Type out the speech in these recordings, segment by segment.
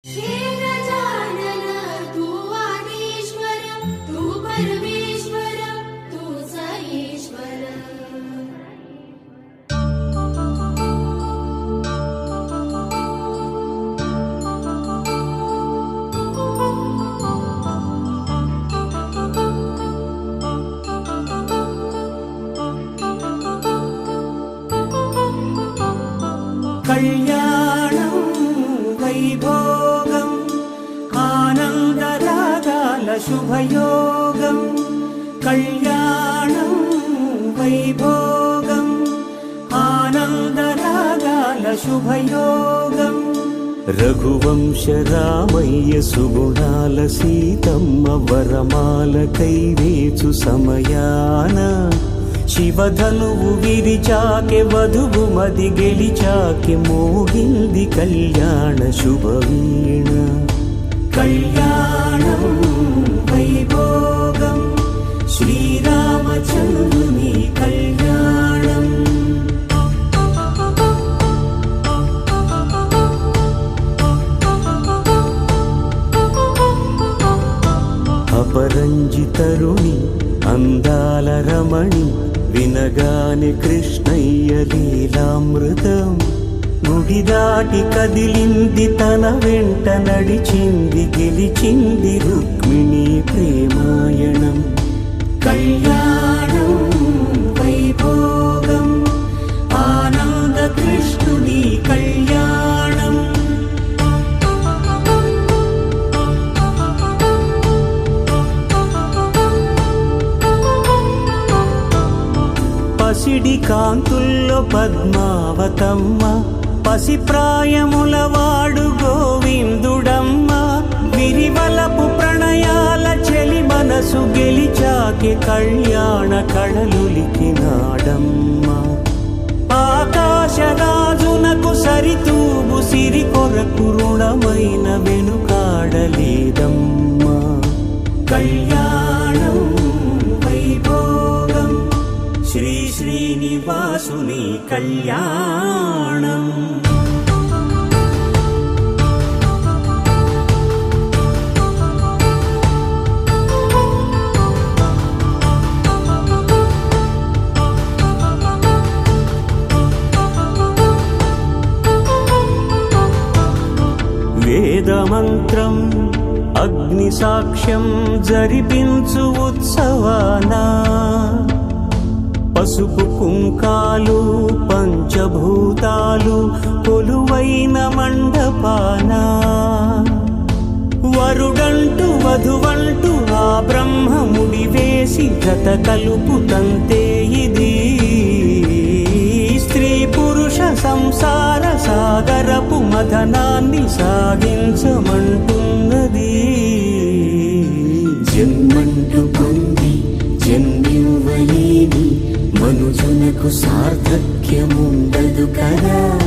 हे गजानन तू आदिश्वर, तू परमेश्वर, तूच ईश्वर. కళ్యాణం వైభోగం ఆనందరాగాల శుభయోగం. కళ్యాణం వైభోగం ఆనందరాగాల శుభయోగం. రఘువంశ రామయ్య సుగుణాల సీతమ్మ వరమాల కైవేచు సమయాన శివధనువు విరిచాకె వధువు మది గెలిచాకె మోగింది కళ్యాణ శుభవీణ. కళ్యాణం వైభోగం శ్రీరామచంద్రుని కళ్యాణం. అపరంజితరుణి అందాల రమణి వినగానే కృష్ణయ్య లీలామృతం. గుడి దాటి కదిలింది తన వెంట నడిచింది గెలిచింది రుక్మిణి ప్రేమాయణం. కళ్యాణం వైభోగం ఆనంద కృష్ణుని కళ్యాణం. పసిడి కాంతుల్లో పద్మావతమ్మ పసి ప్రాయముల వాడు గోవిందుడమ్మ. విరివలపు ప్రణయాల చెలి మనసు గెలిచాకే కళ్యాణ కళలులికినాడమ్మ. ఆకాశరాజునకు సరితూబు సిరి కొరకు రుణమైన వెనుకాడలేదమ్మ. కళ్యాణం వైభోగం శ్రీ శ్రీనివాసుని కళ్యాణం. వేదమంత్రం అగ్ని సాక్ష్యం జరిపించు ఉత్సవానా. పసుపు కుంకాలు పంచభూతాలు కొలువైన మండపాన. వరుడంటూ వధువంటూ ఆ బ్రహ్మముడి వేసి జత కలుపుతంతే ఇది. స్త్రీ పురుష సంసార సాగరపు మథనాన్ని సాగించమంటున్నది. జన్మంటూ పొంది జన్మివ్వలేని మనుజునకు సార్థక్యముండదు కదా.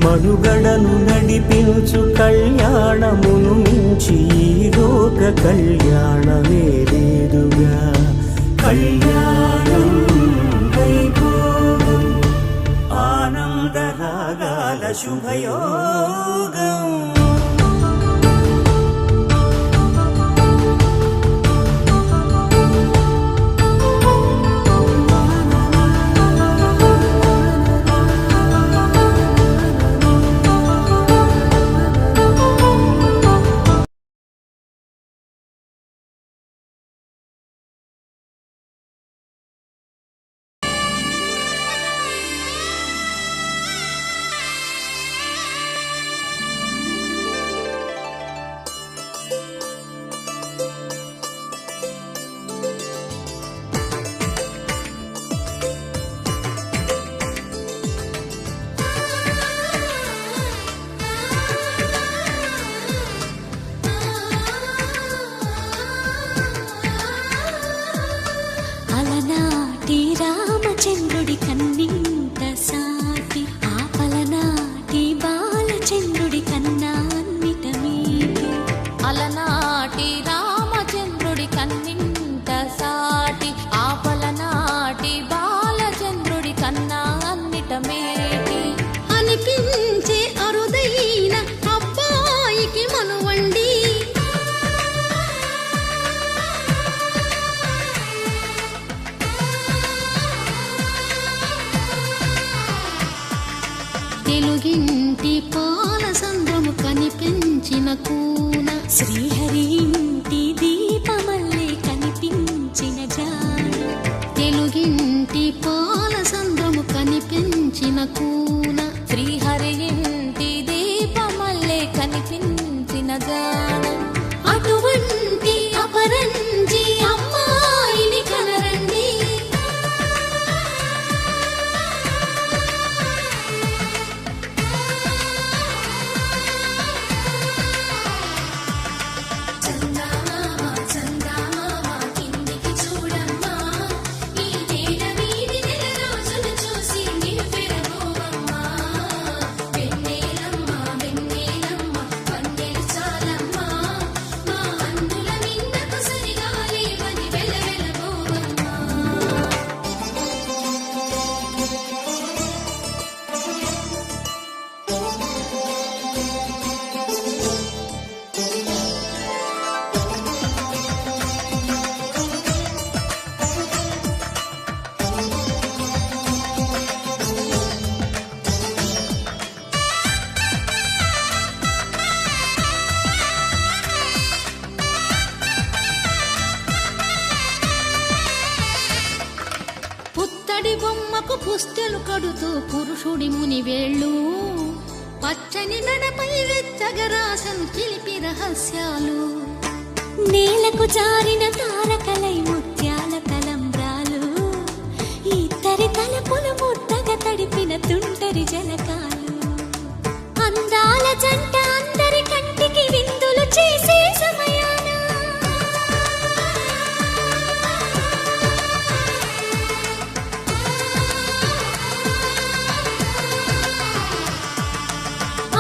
మనుగడను నడిపించు కళ్యాణమును మించి ఈ లోక కళ్యాణమే లేదుగా. కళ్యాణం వైభోగం ఆనందరాగాల శుభయోగం. కూన శ్రీహరి ఇంటి దీపమల్లే కనిపించిన జాన తెలుగింటి పాల సంద్రము కనిపించిన కూన శ్రీహరి ఇంటి దీపమల్లే కనిపించిన జాన అటువంటి అపరంజి అమ్మాయిని కనరండి పుత్తడి బొమ్మకు పుస్తెలు కడుతూ పురుషుడి ముని వేళ్ళు పచ్చని నడపై వెచ్చగరాసను చిలిపి రహస్యాలు నేలకు జారిన తారకలై ముత్యాల తలంబ్రాలు ఇద్దరి తలపులు ముద్దగా తడిపిన తుంటరి జలకాలు అందాల జంట అందరి కంటికి విందులు చేసే సమయాన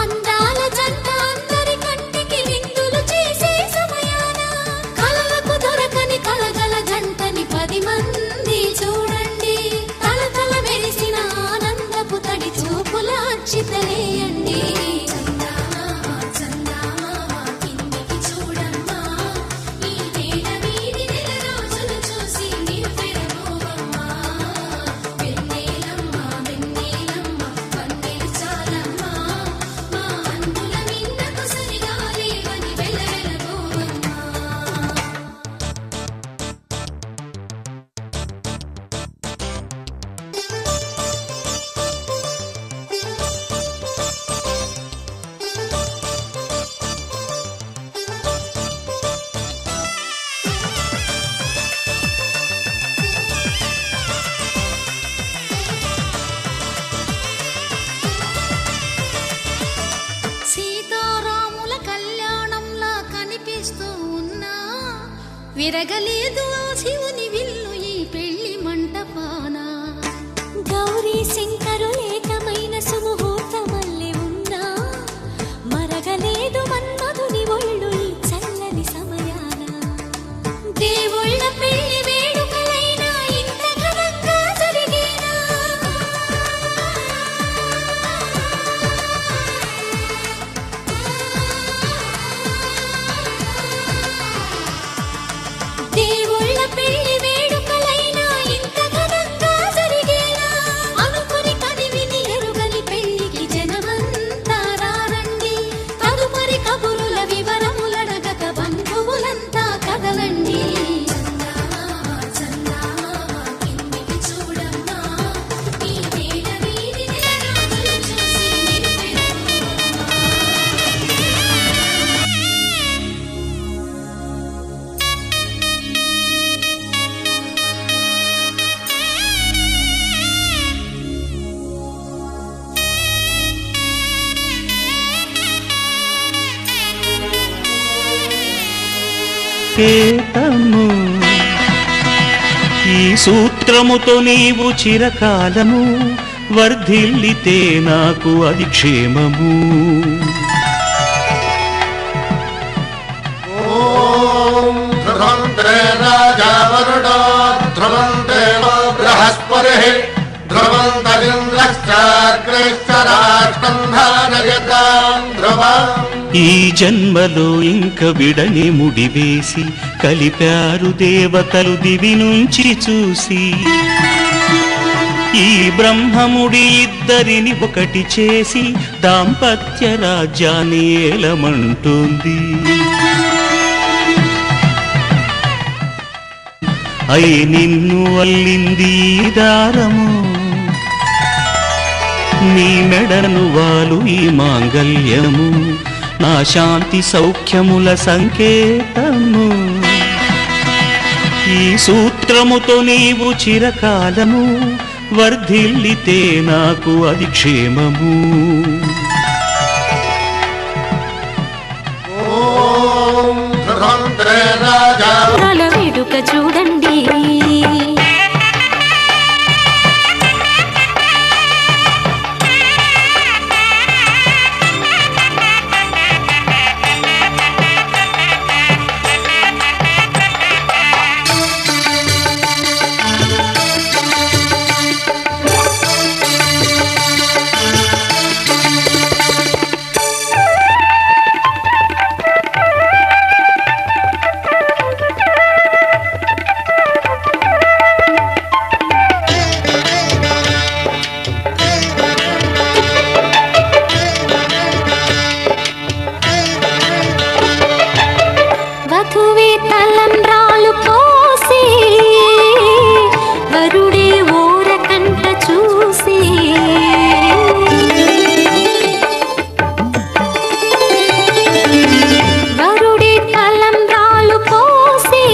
అందాల జంట అందరి కంటికి విందులు చేసే సమయాన కలలకు దొరకని కలగల జంటని 10 మంది చూడండి తలతల మెరిసిన ఆనందపు తడి చూపుల అచ్చితలేయండి సీతారాముల కళ్యాణంలా కనిపిస్తూ ఉన్నా విరగలేదు ఆ శివుని విల్లు ఈ పెళ్లి మంటపాన గౌరీ శంకరులేకమైన సుముహూర్తమల్లె ఉన్నా మరగలేదు మన్మధుని ఒళ్ళు ఈ చల్లని సమయాన దేవుళ్ళ పెళ్లి వేడుకలైనా ఇంత ఘనంగా జరిగేనా దేవుళ్ళ పెళ్లి వేడుకలైనా ఇంత ఘనంగా జరిగేనా అనుకుని కనివిని ఎరుగని పెళ్లికి జనమంతా రారండి తదుపరి కబురుల వివరములడగక బంధువులంతా కదలండి కేతము ఈ సూత్రముతో నీవు చిరకాలము వర్ధిల్లితే నాకు అది క్షేమము ధ్రువంతే రాజా వరుడో ధ్రువంతే బృహస్పతిః ధ్రువంతరింద్రశ్చాగ్రేశ్చ రాష్ట్రం ధారయతాం ధ్రువం ఈ జన్మలో ఇంక విడని ముడివేసి కలిపారు దేవతలు దివి నుంచి చూసి ఈ బ్రహ్మముడి ఇద్దరిని ఒకటి చేసి దాంపత్య రాజ్యాన్ని ఏలమంటుంది. అయి నిన్ను అల్లింది దారము, నీ మెడను వాలు ఈ మాంగల్యము, నా శాంతి సౌఖ్యముల సంకేతము. ఈ సూత్రముతో నీవు చిరకాలము వర్ధిల్లితే నాకు అది క్షేమము. ఓం ధ్రువంత్రే రాజా వేడుక చూడండి, వధువే తలంబ్రాలు పోసి వరుడే ఓరకంట చూసి, వరుడే తలంబ్రాలు పోసి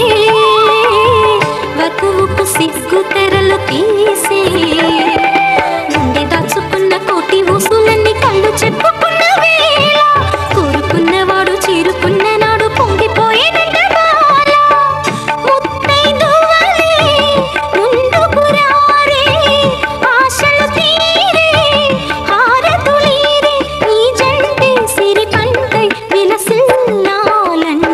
వధువుకు సిగ్గు తెరలు తీసి, గుండె దాచుకున్న కోటి ఊసులన్నీ కళ్ళు చెప్పుకున్న వేళ, కోరుకున్నవాడు చేరుకున్న నాడు పొంగిపోయేనంట బాల. ముత్తైదువలే ముందుకు రారే, ఆశలు తీరే హారతులీరే, ఈ జంటే సిరి పంటై విలసిల్లాలంటూ.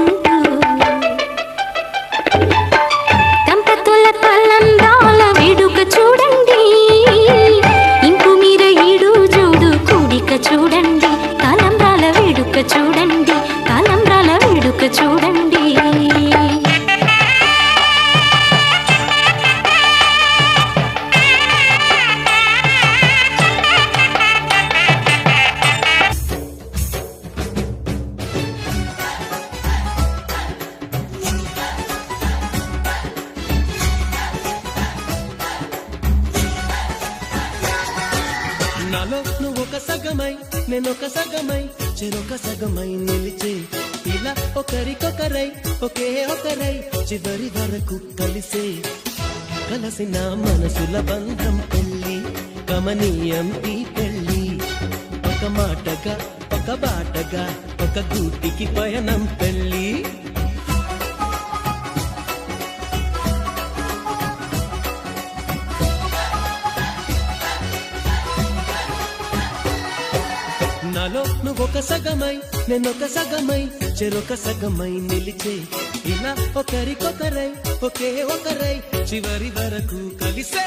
దంపతుల తలంబ్రాల వేడుక చూడండి, ఇంపు మీర ఈడు జోడు కూడిక చూడండి, తలంబ్రాల వేడుక చూడండి, తలంబ్రాల వేడుక చూడండి. నాలో నువ్వు ఒక సగమై నేనొక సగమై చెరొక సగమై నిలిచే, ఇలా ఒకరికొకరై ఒకే ఒకరై చివరి వరకు కలిసే, కలసిన మనసుల బంధం పెళ్ళి కమనీయం ఈ పెళ్ళి. ఒక మాటగా ఒక బాటగా ఒక గూటికి పయనం పెళ్ళి. నాలో నువ్వొక సగమై నేనొక సగమై చెరొక సగమై నిలిచే, ఇలా ఒకరికొకరై ఒకే ఒకరై చివరి వరకు కలిసే.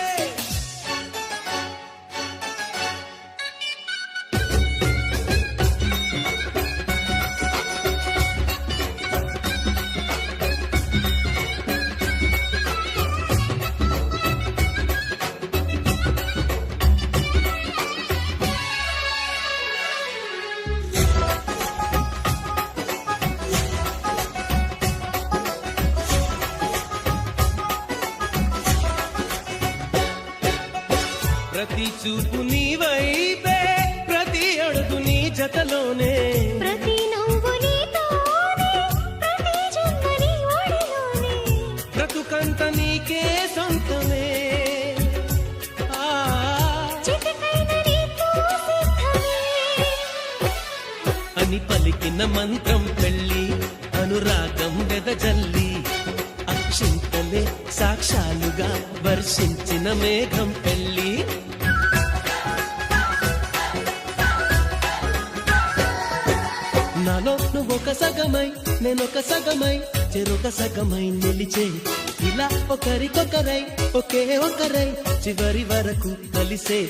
ప్రతి చూపు నీ వైపే, ప్రతి అడుగు నీ జతలోనే, ప్రతి నవ్వు నీతోనే, ప్రతి జన్మ నీ ఒడిలోనే, బ్రతుకంత నీకే సొంతమే. చిటికైన నీతో సిద్ధమే అని పలికిన మంత్రం పెళ్ళి, అనురాగం వెదజల్లి, అక్షింతలే సాక్షాలుగా వర్షించిన మేఘం పెళ్ళి. నాలో నువ్వొక సగమై నేనొక సగమై చెరొక సగమై నిలిచే, ఇలా ఒకరికొకరై ఒకే ఒకరై చివరి వరకు కలిసే.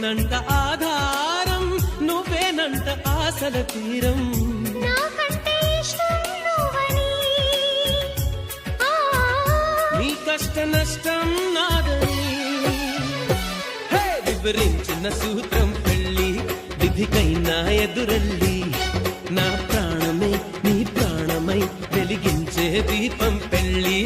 నువ్వేనంట ఆధారం, నువ్వేనంట ఆశల తీరం. నాకంటే ఇష్టం నువ్వని, నీ కష్ట నష్టం నాదని వివరించిన సూత్రం పెళ్ళి, విధికైనా ఎదురెళ్ళి. నా ప్రాణమే నీ ప్రాణమై వెలిగించే దీపం పెళ్ళి.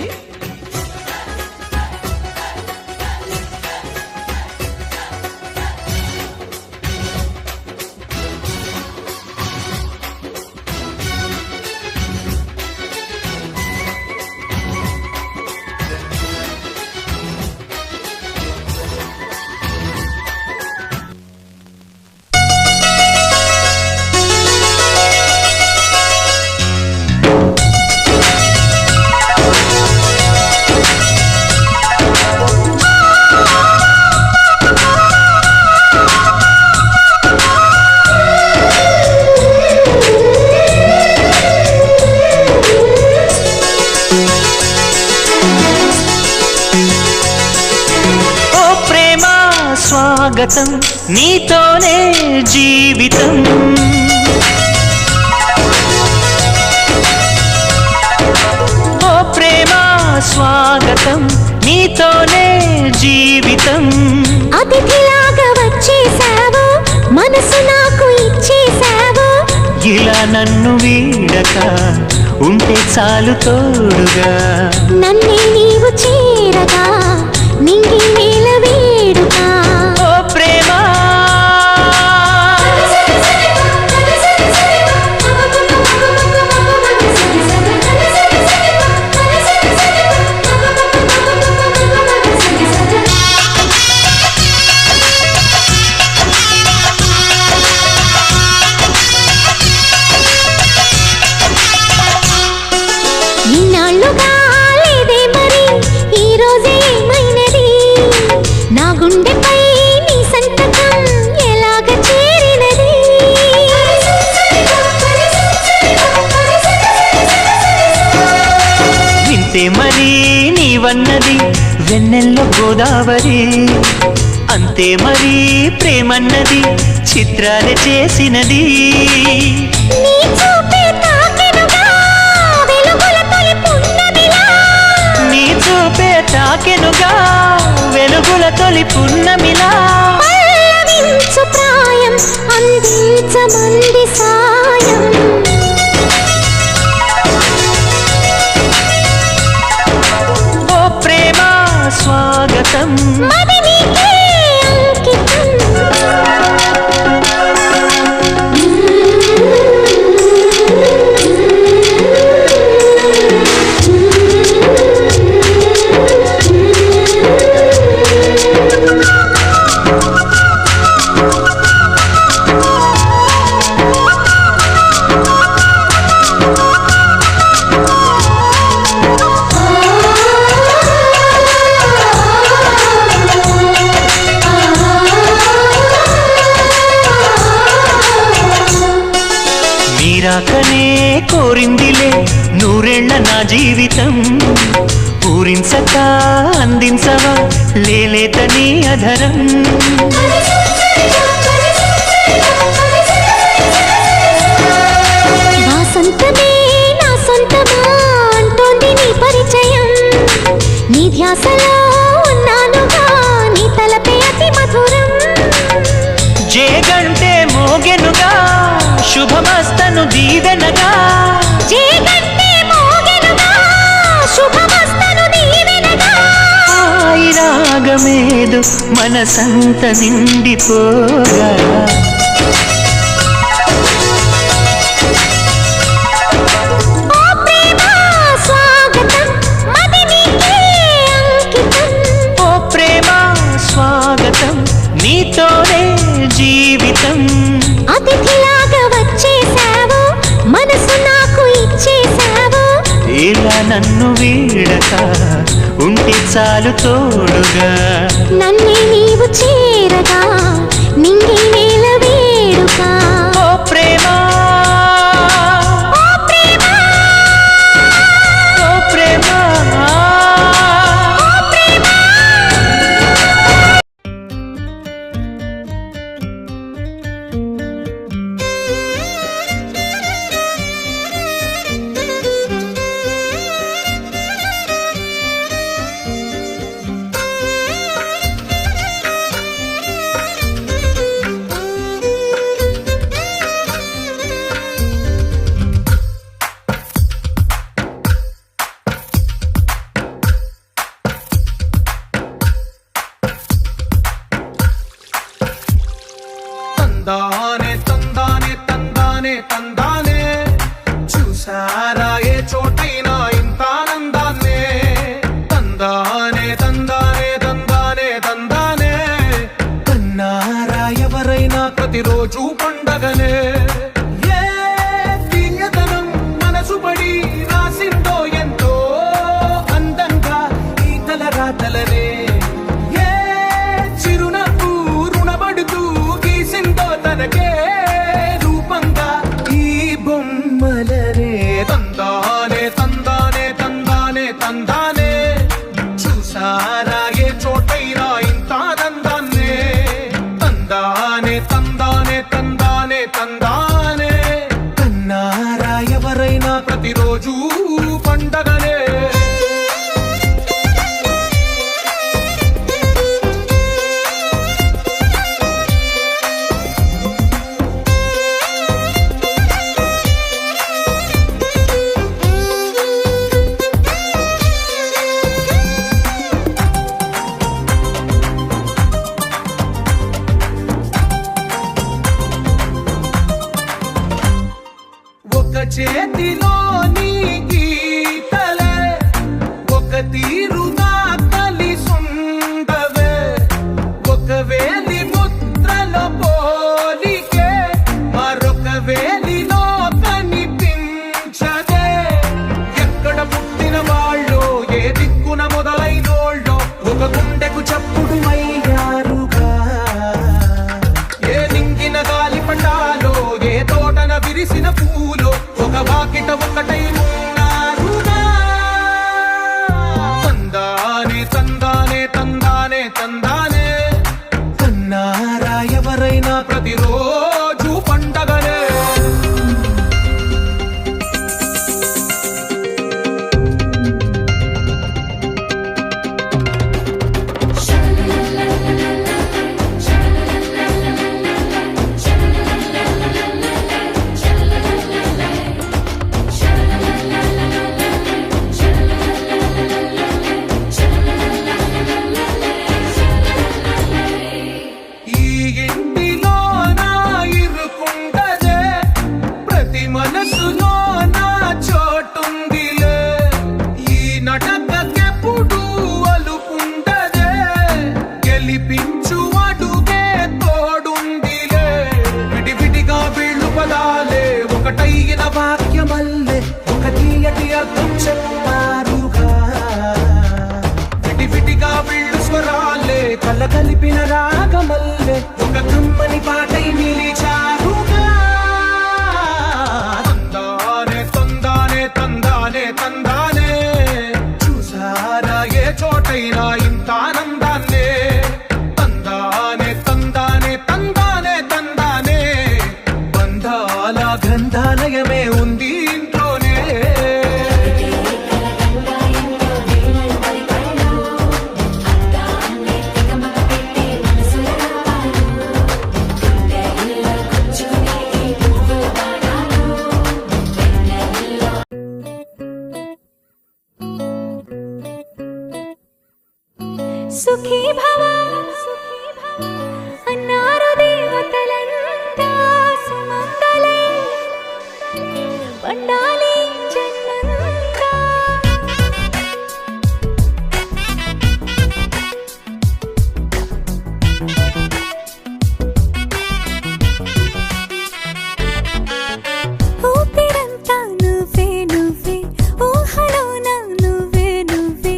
స్వాగతం నీతోనే జీవితం. ఓ ప్రేమ స్వాగతం నీతోనే జీవితం. అతిథిలాగా వచ్చేసావు, మనసు నాకు ఇచ్చేసావు. ఇలా నన్ను వీడక ఉంటే చాలు తోడుగా. నన్నే నీవు చేరగా నింగి నేల వేడుగా. ఓ ప్రేమ ఇన్నాళ్ళుగా లేదే మరి ఈ రోజే ఏమైనది. నా గుండెపై నీ సంతకం ఎలాగ చేరినది. వింటే మరి నీవన్నది వెన్నెల్లో గోదావరి. అంతే మరి ప్రేమన్నది చిత్రాలు చేసినది. నీ చూపే తాకెనుగా వెలుగుల తొలి పున్నమిలా. నీ చూపే తాకెనుగా వెలుగుల తొలి పున్నమిలా. పల్లవించు ప్రాయం అందించమంది సాయం. ఓ ప్రేమ స్వాగతం మది నీకే అంకితం. మీరాకనే కోరిందిలే నూరేళ్ల నా జీవితం. పూరించక అందించవా లేలేతని అధరం. వాసంతమే నా సొంతమా అంటోంది నీ పరిచయం. నీ ధ్యాసలో ఉన్నానుగా నీ తలపే అతి మధురం. జేగంటే మోగెనుగా శుభమస్తను దీవెనగా. జేగంటే మోగెనుగా శుభమస్తను దీవెనగా. హాయి రాగమేదు మనసంత నిండిపోగా. ఓ ప్రేమ స్వాగతం మది నీకే అంకితం. ఓ ప్రేమ స్వాగతం నీతోనే జీవితం. అతిథిలాగా వచ్చేసావు, మనసు నాకు ఇచ్చేసావు. ఇలా నన్ను వీడక ఉంటే చాలు తోడుగా. నన్నే నీవు చేరగా నింగి నేల వేడుగా. ఓ ప్రేమ ఓ ప్రేమ ఓ ప్రేమ ఓ ప్రేమ. చూసారా ఏ చోటైనా ఇంత ఆనందాన్నే తందానే తందానే తందానే తందానే కన్నారా ఎవరైనా ప్రతిరోజు పండగనే ఏ తీయదనం మనసు పడి రాసిందో ఎంతో అందంగా ఈ తలరాతలనే ఏ చిరునవ్వు రుణపడుతూ గీసిందో తనకే రూపంగా ఈ బొమ్మలనే తందానే తందానే తందానే తందానే చూసారా ఏ చోటైనా ఇంత ఆనందాన్నే తందానే తందానే తందానే తందానే కన్నారా ఎవరైనా ప్రతిరోజు పండగనే ఒక చేతిలో నీ గీతలే ఒక తీరుగా కలిసుండవే ఒక వేలి ముద్రల పోలికే మరొక వేలిలో కనిపించదే ఎక్కడ పుట్టిన వాళ్ళో ఏ దిక్కున మొదలైనోళ్ళో ఒక గుండెకు చప్పుడు అయ్యారుగా ఏ నింగిన గాలి పటాలో ఏ తోటన విరిసిన పూలో ఒక వాకిట ఒకటై ఉన్నారుగా తందానే తందానే తందానే తందానే కన్నారా ఎవరైనా ప్రతిరోజు పండగనే ఈ ఇంటిలో నా ఇరుకుండదే ప్రతి మనసులో నా చోటుందిలే ఈ నటకెప్పుడు అలుపుండదే గెలిపించు అడుగే తోడుందిలే విడివిడిగా వీళ్ళు పదాలే ఒకటైన వాక్యమల్లే ఒక తీయటి అర్థం చెప్పారుగా విడివిడిగా వీళ్ళు స్వరాలే కల కలిపిన రాగమల్లే ఒక కమ్మని పాటై నిలిచారుగా తందానే తందానే తందానే తందానే చూసారా ఏ చోటైనా ఇంత ఆనందాన్నే తందానే తందానే తందానే తందానే బంధాల గ్రంథాలయమే ఉంది ఇంట్లోనే సుఖీ భవ అన్నారు దేవతలంతా సుమంగళే పండాలి జన్మంతా ఊపిరంతా నువ్వే నువ్వే ఊహలోన నువ్వే నువ్వే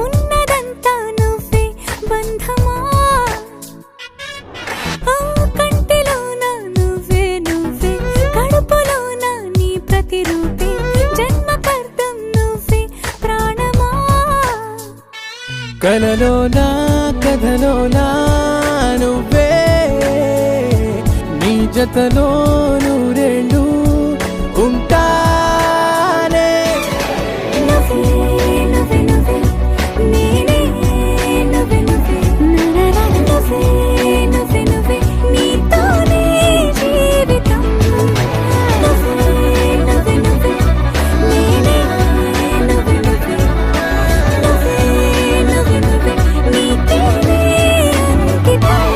ఉన్నదంతా నువ్వే బంధమా కంటిలోన నువ్వే నువ్వే కడుపులోన నీ ప్రతిరూపే జన్మకర్తం నువ్వే ప్రాణమా కలలోనా కథలోనా నువ్వే నీ జతలో నూరేళ్ళు ఉంటానే నువ్వే నువ్వే నువ్వే నేనే నువ్వే నువ్వే నరనర నువ్వే నువ్వే నువ్వే నీతోనే జీవితం నువ్వే నువ్వే నువ్వే నేనే నువ్వే నువ్వే నువ్వే నువ్వే నువ్వే నీకేనే అంకితం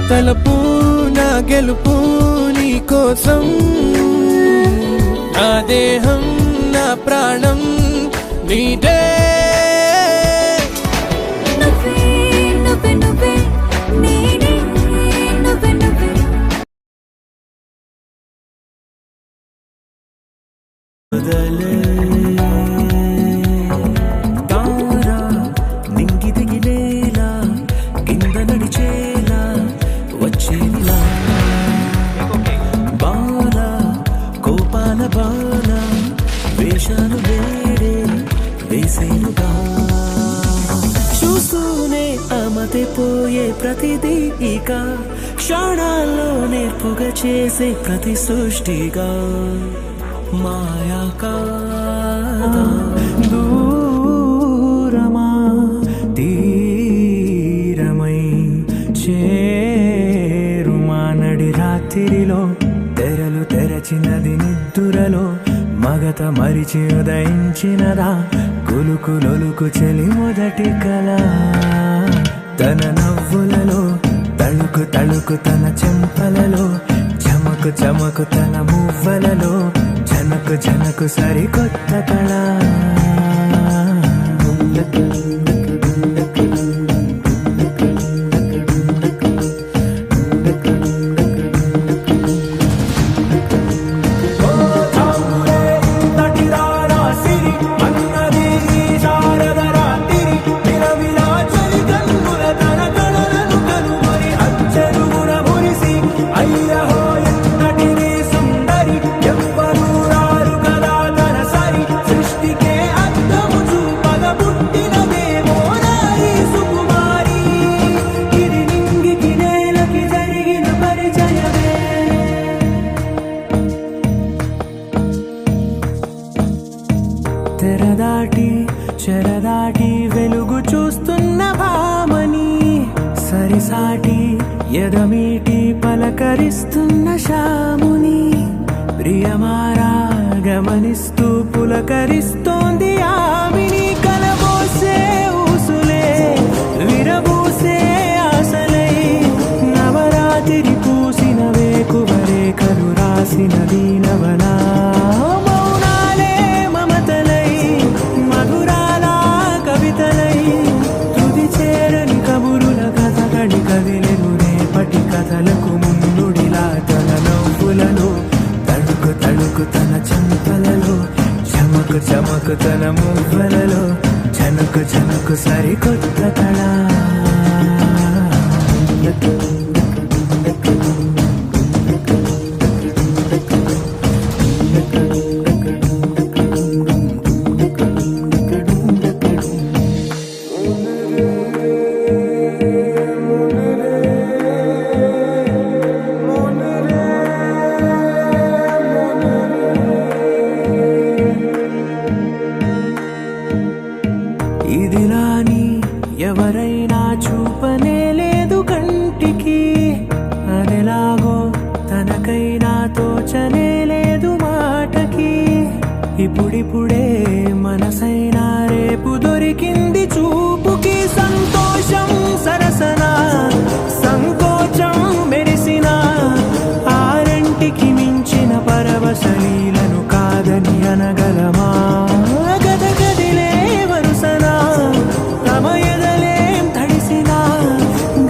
తలపు నా గెలుపు నీ కోసం, నా దేహం నా ప్రాణం నీదే. నువ్వే నువ్వే నువ్వే నేనే నువ్వే నువ్వే తారా నింగి దిగిలేలా కింద నడిచేలా వచ్చేలా బాల కోపాల బాల వేషాలు వేరే వేసేలుగా చూస్తూనే అమతే పోయే ప్రతిదీ ఇక క్షణాల్లో నేర్పుగా చేసే ప్రతి సృష్టిగా మాయా కాదా దూరమా తీరమై చేరుమా నడి రాత్రిలో తెరలు తెరచినది నిద్దురలో మగత మరిచి ఉదయించినదా కులుకులొలుకు చెలి మొదటి కళ తన నవ్వులలో తళుకు తళుకు తన చెంపలలో చమకు చమకు తన మువ్వలలో జనకు జనకు సరికొత్త కళ తెరదాటి చెరదాటి వెలుగు చూస్తున్న భామని సరిసాటి ఎదమీటి పలకరిస్తున్న శాముని ప్రియమారా గమనిస్తూ పులకరిస్తోంది ఆమిని కలబోసే ఊసులే విరబూసే ఆశలై నవరాత్రి పూసిన వేకువరేఖలు రాసిన దీనవనా కథలకు ముందుడిలా తన నవ్వులలో తడుకు తడుకు తన చెంపలలో చమకు చమకు తన మువ్వలలో చనుకు చనుకు సరికొత్త కళ ఇదిలాని ఎవరైనా చూపనే లేదు కంటికి అదెలాగో తనకైనా తోచనే లేదు మాటకి ఇప్పుడిప్పుడే మనసైనా రేపు దొరికింది చూపుకి సంతోషం సరసన సంకోచం మెరిసిన ఆరంటికి మించిన పరవశలీలను కాదని అనగలమా గదగదిలే వరుసనా తమ ఎదలేం తడిసినా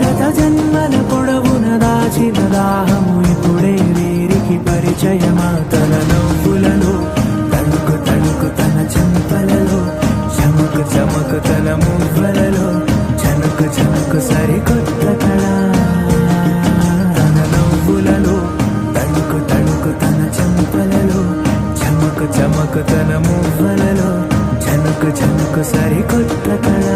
గత జన్మల పొడవున దాచిన దాహము ఇప్పుడే వీరికి పరిచయమా తన నవ్వులలో తణుకు తణుకు తన చెంపలలో చమకు చమకు తన మువ్వలలో చనుకు చనుకు సరికొత్త కళ తన నవ్వులలో తణుకు తణుకు తన చెంపలలో చమకు చమకు తన మువ్వలలో చనుకు చనుకు సరికొత్త కళ